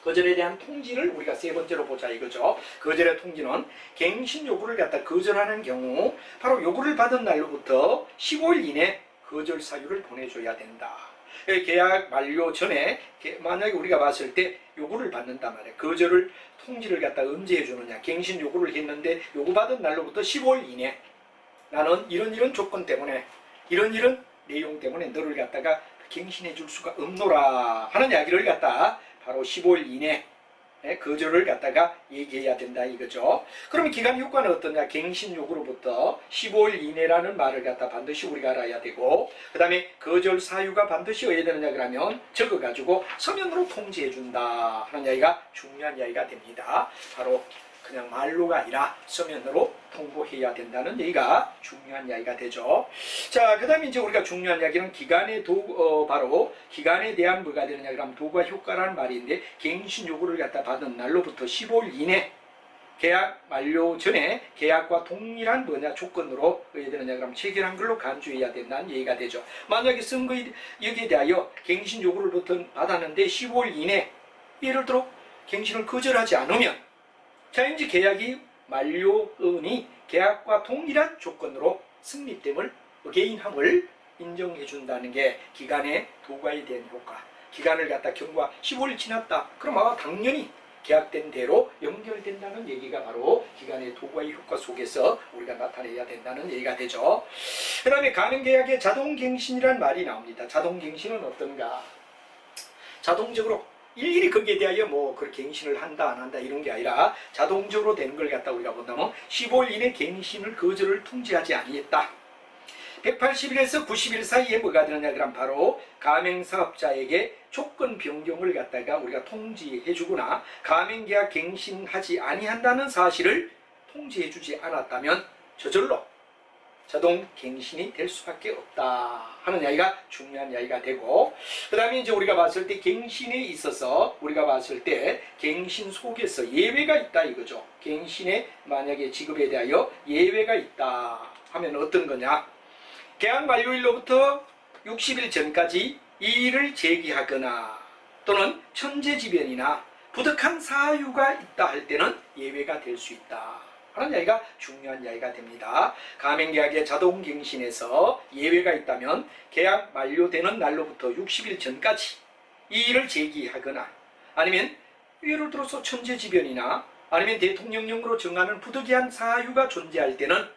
거절에 대한 통지를 우리가 세 번째로 보자 이거죠. 거절의 통지는 갱신 요구를 갖다 거절하는 경우 바로 요구를 받은 날로부터 15일 이내 거절 사유를 보내줘야 된다. 계약 만료 전에 만약에 우리가 봤을 때 요구를 받는단 말이에요. 거절을 통지를 갖다 언제 해주느냐, 갱신 요구를 했는데 요구받은 날로부터 15일 이내 나는 이런 조건 때문에 이런 내용 때문에 너를 갖다가 갱신해 줄 수가 없노라 하는 이야기를 갖다 바로 15일 이내 거절을 갖다가 얘기해야 된다 이거죠. 그러면 기간 효과는 어떠냐, 갱신 요구로부터 15일 이내라는 말을 갖다 반드시 우리가 알아야 되고, 그 다음에 거절 사유가 반드시 어디에 되느냐 그러면 적어가지고 서면으로 통지해 준다 하는 이야기가 중요한 이야기가 됩니다. 바로 그냥 말로가 아니라 서면으로 통보해야 된다는 얘기가 중요한 이야기가 되죠. 자, 그 다음에 이제 우리가 중요한 이야기는 기간의 바로 기간에 대한 뭐가 되느냐 그러면 도구와 효과라는 말인데, 갱신 요구를 갖다 받은 날로부터 15일 이내 계약 만료 전에 계약과 동일한 조건으로 어디에 되느냐 그러면 체결한 걸로 간주해야 된다는 얘기가 되죠. 만약에 선거 여기에 대하여 갱신 요구를 받았는데 15일 이내, 예를 들어 갱신을 거절하지 않으면 자연지 계약이 만료은이 계약과 동일한 조건으로 성립됨을 개인함을 인정해 준다는 게 기간의 도과에 대한 효과. 기간을 갖다 경과 15일 지났다. 그럼 당연히 계약된 대로 연결된다는 얘기가 바로 기간의 도과의 효과 속에서 우리가 나타내야 된다는 얘기가 되죠. 그 다음에 가맹계약의 자동갱신이란 말이 나옵니다. 자동갱신은 어떤가? 자동적으로 일일이 거기에 대하여 그 갱신을 한다 안 한다 이런 게 아니라 자동적으로 되는 걸 갖다 우리가 본다면 15일 이내 갱신을 거절을 통지하지 아니했다. 180일에서 90일 사이에 뭐가 되느냐 그럼 바로 가맹사업자에게 조건 변경을 갖다가 우리가 통지해 주거나 가맹계약 갱신하지 아니한다는 사실을 통지해 주지 않았다면 저절로 자동 갱신이 될 수밖에 없다 하는 이야기가 중요한 이야기가 되고, 그 다음에 이제 우리가 봤을 때 갱신에 있어서 우리가 봤을 때 갱신 속에서 예외가 있다 이거죠. 갱신의 만약에 지급에 대하여 예외가 있다 하면 어떤 거냐? 계약 만료일로부터 60일 전까지 이의를 제기하거나 또는 천재지변이나 부득한 사유가 있다 할 때는 예외가 될 수 있다 하는 이야기가 중요한 이야기가 됩니다. 가맹계약의 자동갱신에서 예외가 있다면 계약 만료되는 날로부터 60일 전까지 이의를 제기하거나 아니면 예를 들어서 천재지변이나 아니면 대통령령으로 정하는 부득이한 사유가 존재할 때는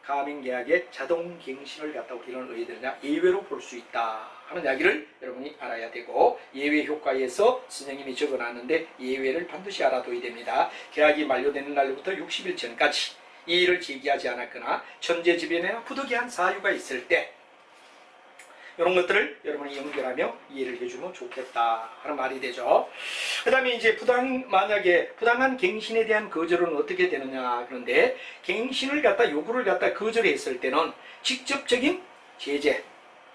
가맹계약의 자동갱신을 갖다 우리는 어디에 되느냐 예외로 볼 수 있다 하는 이야기를 여러분이 알아야 되고, 예외 효과에서 선생님이 적어놨는데 예외를 반드시 알아둬야 됩니다. 계약이 만료되는 날로부터 60일 전까지 이의를 제기하지 않았거나 천재지변이나 부득이한 사유가 있을 때 이런 것들을 여러분이 연결하며 이해를 해주면 좋겠다 하는 말이 되죠. 그 다음에 이제 만약에 부당한 갱신에 대한 거절은 어떻게 되느냐. 그런데 갱신을 갖다 요구를 갖다 거절했을 때는 직접적인 제재,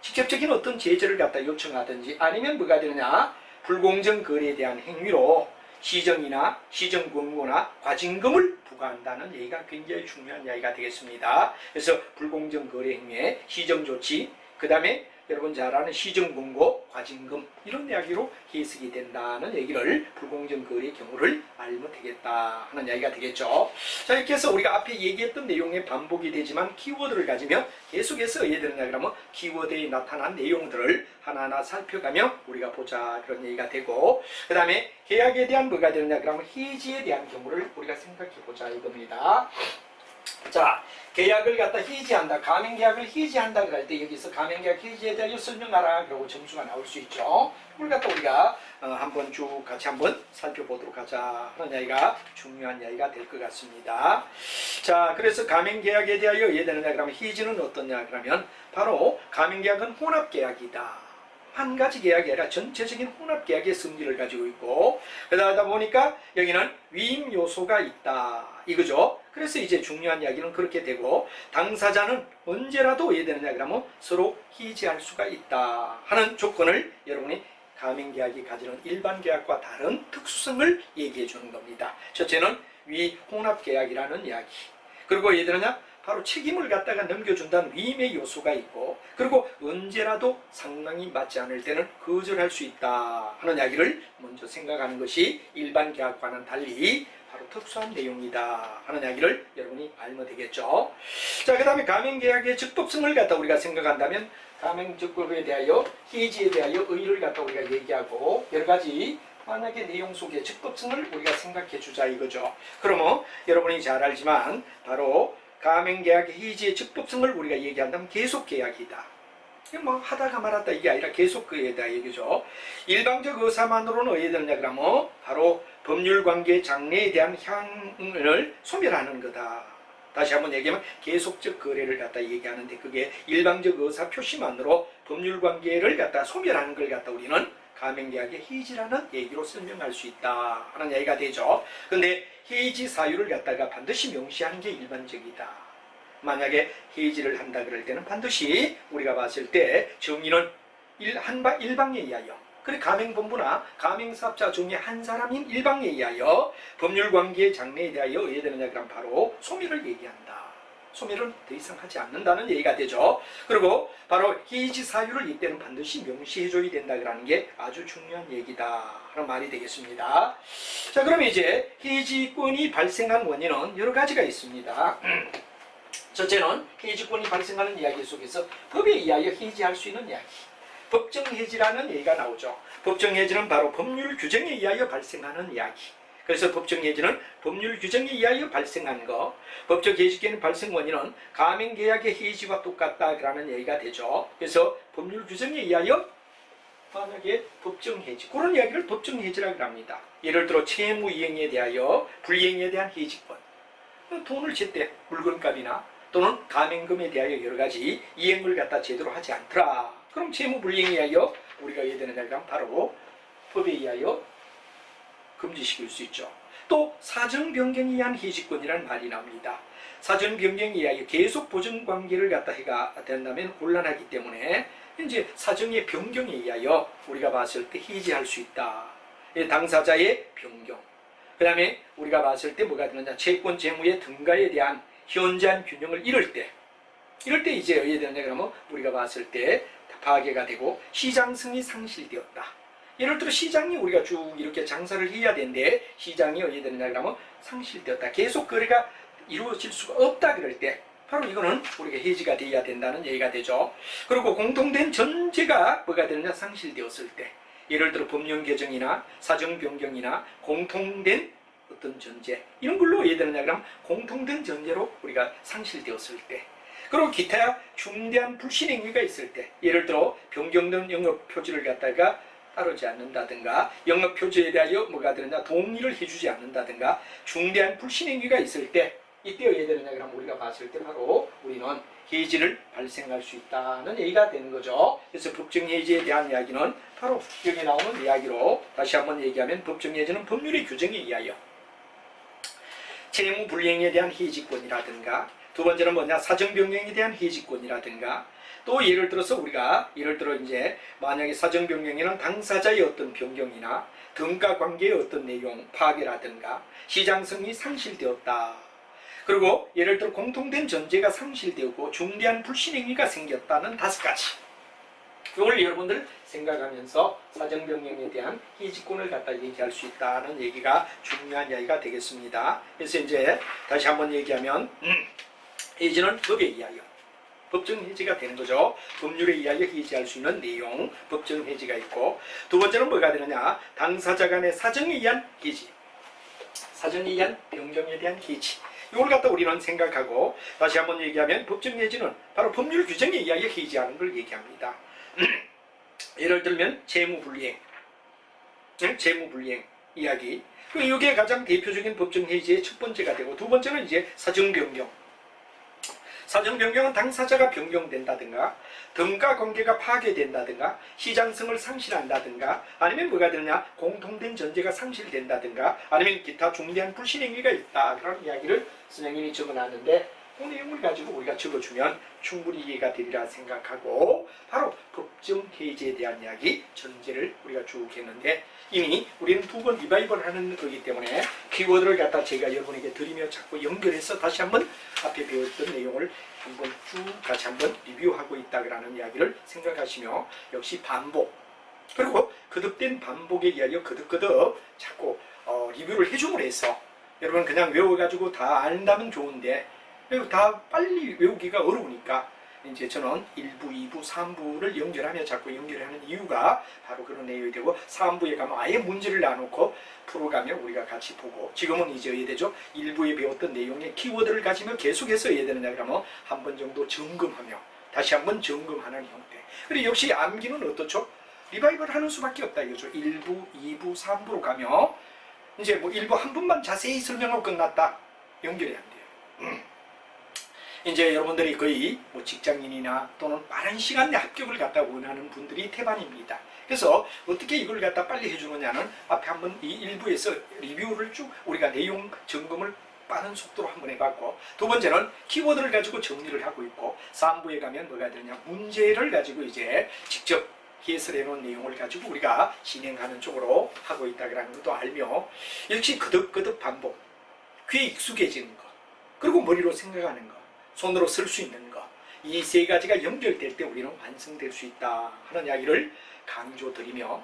직접적인 어떤 제재를 갖다 요청하든지 아니면 뭐가 되느냐, 불공정 거래에 대한 행위로 시정이나 시정권고나 과징금을 부과한다는 얘기가 굉장히 중요한 이야기가 되겠습니다. 그래서 불공정 거래 행위에 시정조치, 그 다음에 여러분 잘 아는 시정권고, 과징금 이런 이야기로 해석이 된다는 얘기를 불공정 거래의 경우를 알면 되겠다 하는 이야기가 되겠죠. 자, 이렇게 해서 우리가 앞에 얘기했던 내용의 반복이 되지만 키워드를 가지며 계속해서 예를 들냐 그러면 키워드에 나타난 내용들을 하나하나 살펴가며 우리가 보자 그런 얘기가 되고, 그 다음에 계약에 대한 뭐가 되느냐 그러면 해지에 대한 경우를 우리가 생각해 보자 이겁니다. 자, 계약을 갖다 해지한다, 가맹계약을 해지한다 그럴 때 여기서 가맹계약 해지에 대하여 설명하라 그러고 점수가 나올 수 있죠. 그걸 갖다 우리가 한번 쭉 같이 한번 살펴보도록 하자 하는 이야기가 중요한 이야기가 될 것 같습니다. 자, 그래서 가맹계약에 대하여 예되느냐 그러면 해지는 어떠냐 그러면 바로 가맹계약은 혼합계약이다. 한 가지 계약이 아니라 전체적인 혼합계약의 성질을 가지고 있고, 그러다 보니까 여기는 위임 요소가 있다 이거죠. 그래서 이제 중요한 이야기는 그렇게 되고, 당사자는 언제라도 예되느냐 그러면 서로 해지할 수가 있다 하는 조건을 여러분이 가맹계약이 가지는 일반계약과 다른 특수성을 얘기해 주는 겁니다. 첫째는 위혼합계약이라는 이야기, 그리고 예되느냐 바로 책임을 갖다가 넘겨준다는 위임의 요소가 있고, 그리고 언제라도 상황이 맞지 않을 때는 거절할 수 있다 하는 이야기를 먼저 생각하는 것이 일반 계약과는 달리 바로 특수한 내용이다 하는 이야기를 여러분이 알면 되겠죠. 자, 그 다음에 가맹계약의 적법성을 갖다 우리가 생각한다면 가맹적법에 대하여 해지에 대하여 의의를 갖다 우리가 얘기하고 여러 가지 만약에 내용 속의 적법성을 우리가 생각해 주자 이거죠. 그러면 여러분이 잘 알지만 바로 가맹계약의 해지의 적법성을 우리가 얘기한다면 계속계약이다. 뭐 하다가 말았다 이게 아니라 계속계약이다 얘기죠. 일방적 의사만으로는 어디에 되느냐 그러면 바로 법률관계 장래에 대한 향을 소멸하는 거다. 다시 한번 얘기하면 계속적 거래를 갖다 얘기하는데 그게 일방적 의사 표시만으로 법률관계를 갖다 소멸하는 걸 갖다 우리는 가맹계약의 해지라는 얘기로 설명할 수 있다 하는 얘기가 되죠. 근데 해지 사유를 갖다가 반드시 명시하는 게 일반적이다. 만약에 해지를 한다 그럴 때는 반드시 우리가 봤을 때 정의는 일방에 의하여, 그래 가맹본부나 가맹사업자 중에 한 사람인 일방에 의하여 법률관계의 장래에 대하여 어디에 되느냐 그럼 바로 소멸을 얘기한다. 소멸은 더 이상 하지 않는다는 얘기가 되죠. 그리고 바로 해지 사유를 이때는 반드시 명시해줘야 된다는 게 아주 중요한 얘기다 하는 말이 되겠습니다. 자, 그럼 이제 해지권이 발생한 원인은 여러 가지가 있습니다. 첫째는 해지권이 발생하는 이야기 속에서 법에 의하여 해지할 수 있는 이야기, 법정해지라는 얘기가 나오죠. 법정해지는 바로 법률 규정에 의하여 발생하는 이야기. 그래서 법정해지는 법률 규정에 의하여 발생한 거, 법적 해지권의 발생 원인은 가맹계약의 해지와 똑같다라는 얘기가 되죠. 그래서 법률 규정에 의하여 만약에 법정해지, 그런 이야기를 법정해지라고 합니다. 예를 들어 채무이행에 대하여 불이행에 대한 해지권, 돈을 제때 물건값이나 또는 가맹금에 대하여 여러 가지 이행을 갖다 제대로 하지 않더라. 그럼 채무불이행에 의하여 우리가 해야 되는 자가 바로 법에 의하여 금지시킬 수 있죠. 또 사정변경에 의한 해지권이라는 말이 나옵니다. 사정변경에 의하여 계속 보증관계를 갖다 해가 된다면 곤란하기 때문에 이제 사정의 변경에 의하여 우리가 봤을 때 해지할 수 있다. 당사자의 변경. 그 다음에 우리가 봤을 때 뭐가 되느냐, 채권 재무의 등가에 대한 현저한 균형을 이룰 때 이제 어디에 되느냐 그러면 우리가 봤을 때 파괴가 되고 시장성이 상실되었다. 예를 들어 시장이 우리가 쭉 이렇게 장사를 해야 되는데 시장이 어디에 되느냐 그러면 상실되었다. 계속 거래가 이루어질 수가 없다 그럴 때 바로 이거는 우리가 해지가 되어야 된다는 얘기가 되죠. 그리고 공통된 전제가 뭐가 되느냐, 상실되었을 때 예를 들어 법령 개정이나 사정 변경이나 공통된 어떤 전제 이런 걸로 어디에 되느냐 그러면 공통된 전제로 우리가 상실되었을 때, 그리고 기타 중대한 불신행위가 있을 때 예를 들어 변경된 영업표지를 갖다가 따르지 않는다든가 영업표지에 대하여 뭐가 되느냐 동의를 해주지 않는다든가 중대한 불신행위가 있을 때 이때 어디에 되느냐 그러면 우리가 봤을 때 바로 우리는 해지를 발생할 수 있다는 얘기가 되는 거죠. 그래서 법정해지에 대한 이야기는 바로 여기 나오는 이야기로 다시 한번 얘기하면 법정해지는 법률의 규정에 의하여 채무불이행에 대한 해지권이라든가 두 번째는 뭐냐, 사정변경에 대한 해지권이라든가 또 예를 들어서 이제 만약에 사정변경에는 당사자의 어떤 변경이나 등가관계의 어떤 내용 파괴라든가 시장성이 상실되었다. 그리고 예를 들어 공통된 전제가 상실되고 중대한 불신행위가 생겼다는 5가지. 이걸 여러분들 생각하면서 사정변경에 대한 해지권을 갖다 얘기할 수 있다는 얘기가 중요한 이야기가 되겠습니다. 그래서 이제 다시 한번 얘기하면 해지는 법에 의하여 법정해지가 되는 거죠. 법률에 의하여 해지할 수 있는 내용, 법정해지가 있고, 두 번째는 뭐가 되느냐, 당사자 간의 사정에 의한 해지, 사정에 의한 변경에 대한 해지. 이걸 갖다 우리는 생각하고 다시 한번 얘기하면 법정해지는 바로 법률 규정에 의하여 해지하는 걸 얘기합니다. 예를 들면 채무불이행 이야기. 이게 가장 대표적인 법정해지의 첫 번째가 되고, 두 번째는 이제 사정변경. 사정변경은 당사자가 변경된다든가 등가관계가 파괴된다든가 시장성을 상실한다든가 아니면 뭐가 되느냐, 공통된 전제가 상실된다든가 아니면 기타 중대한 불신행위가 있다, 그런 이야기를 선생님이 적어놨는데 그 내용을 가지고 우리가 적어주면 충분히 이해가 되리라 생각하고 바로 법정해지에 대한 이야기 전제를 우리가 쭉 했는데, 이미 우리는 2번 리바이벌 하는 거기 때문에 키워드를 갖다 제가 여러분에게 드리며 자꾸 연결해서 다시 한번 앞에 배웠던 내용을 한번 쭉 같이 한번 리뷰하고 있다라는 이야기를 생각하시며, 역시 반복, 그리고 거듭된 반복에 의하여 거듭거듭 자꾸 리뷰를 해줌으로 해서 여러분 그냥 외워가지고 다 안다면 좋은데 다 빨리 외우기가 어려우니까 이제 저는 1부, 2부, 3부를 연결하며 자꾸 연결하는 이유가 바로 그런 내용이 되고, 3부에 가면 아예 문제를 놔놓고 풀어가며 우리가 같이 보고, 지금은 이제 어야 되죠, 1부에 배웠던 내용의 키워드를 가지며 계속해서 해야 되느냐 그러면 한 번 정도 점검하며 다시 한 번 점검하는 형태. 그리고 역시 암기는 어떻죠? 리바이벌 하는 수밖에 없다 이거죠. 1부, 2부, 3부로 가며 이제 뭐 1부 한 번만 자세히 설명하고 끝났다, 연결이 안 돼요. 이제 여러분들이 거의 뭐 직장인이나 또는 빠른 시간 내 합격을 갖다 원하는 분들이 태반입니다. 그래서 어떻게 이걸 갖다 빨리 해주느냐는 앞에 한번 이 일부에서 리뷰를 쭉 우리가 내용 점검을 빠른 속도로 한번 해봤고, 두 번째는 키워드를 가지고 정리를 하고 있고, 3부에 가면 뭐가 되냐, 문제를 가지고 이제 직접 해설해 놓은 내용을 가지고 우리가 진행하는 쪽으로 하고 있다는 것도 알며, 역시 거듭거듭 반복, 귀에 익숙해지는 거, 그리고 머리로 생각하는 거, 손으로 쓸 수 있는 거, 이 세 가지가 연결될 때 우리는 완성될 수 있다 하는 이야기를 강조드리며,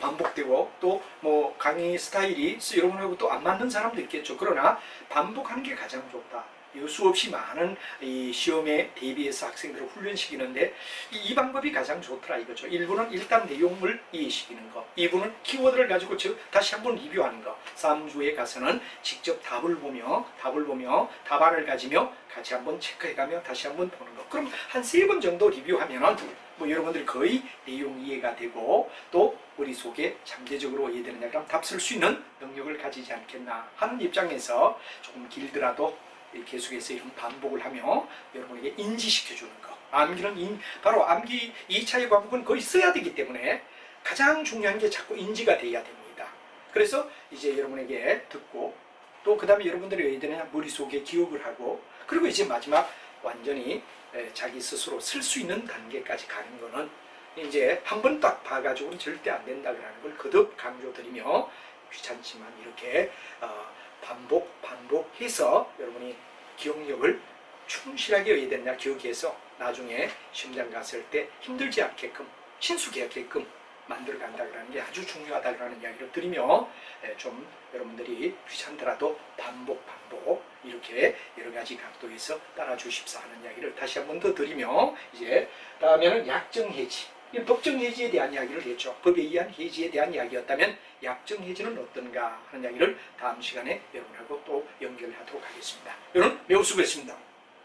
반복되고 또 뭐 강의 스타일이 여러분하고 또 안 맞는 사람도 있겠죠. 그러나 반복하는 게 가장 좋다. 수없이 많은 이 시험에 대비해서 학생들을 훈련시키는데 이 방법이 가장 좋더라 이거죠. 1부는 일단 내용을 이해시키는 거, 2부는 키워드를 가지고 다시 한번 리뷰하는 거, 3주에 가서는 직접 답을 보며 답안을 가지며 같이 한번 체크해가며 다시 한번 보는 거. 그럼 한 3번 정도 리뷰하면은 뭐 여러분들이 거의 내용 이해가 되고 또 머릿속에 잠재적으로 이해되는 그럼 답 쓸 수 있는 능력을 가지지 않겠나 하는 입장에서 조금 길더라도 계속해서 이런 반복을 하며 여러분에게 인지시켜주는 거. 암기는 바로 암기 2차의 과목은 거의 써야 되기 때문에 가장 중요한 게 자꾸 인지가 돼야 됩니다. 그래서 이제 여러분에게 듣고 또 그 다음에 여러분들이 왜 되느냐 머릿속에 기억을 하고 그리고 이제 마지막 완전히 자기 스스로 쓸 수 있는 단계까지 가는 거는 이제 한 번 딱 봐가지고는 절대 안 된다는 걸 거듭 강조드리며 귀찮지만 이렇게 반복해서 여러분이 기억력을 충실하게 해야 된다 기억해서 나중에 시험장 갔을 때 힘들지 않게끔 친숙하게끔 만들어 간다는 게 아주 중요하다는 이야기를 드리며 좀 여러분들이 귀찮더라도 반복 이렇게 여러 가지 각도에서 따라 주십사 하는 이야기를 다시 한 번 더 드리며 이제 다음에는 약정 해지. 법정 해지에 대한 이야기를 했죠. 법에 의한 해지에 대한 이야기였다면 약정 해지는 어떤가 하는 이야기를 다음 시간에 여러분하고 또 연결하도록 하겠습니다. 여러분 매우 수고했습니다.